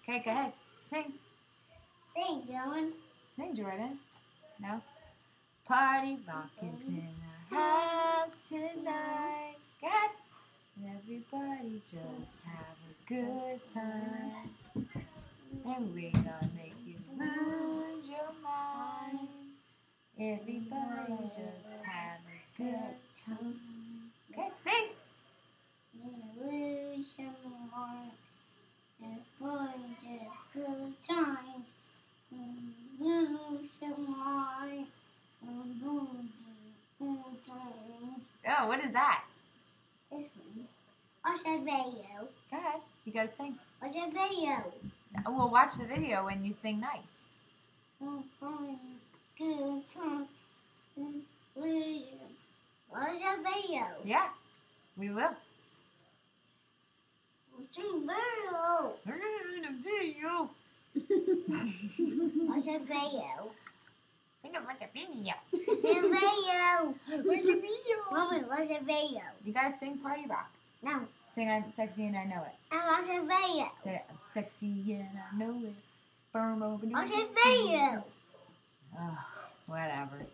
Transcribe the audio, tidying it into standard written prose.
Okay, go ahead. Sing. Sing, Jordan. Sing, Jordan. No? Party rock is in our house tonight. Go ahead. Everybody just have a good time. And we gonna make you lose your mind. Everybody just have a good time. Okay, sing. Lose your mind. Everybody just good times. Lose your mind. Oh, what is that? Watch that video. Go ahead. You gotta sing. Watch that video. We'll watch the video when you sing nice. Good time. Watch that video. Yeah, we will. Watch that video. Watch that video. I don't like a video. Watch that video. Where's your video? Mommy, watch that video. You guys sing Party Rock. No. Sing I'm sexy and I know it. I watch that video. Say I'm sexy and I know it. Burn over. Watch that video. Oh, whatever.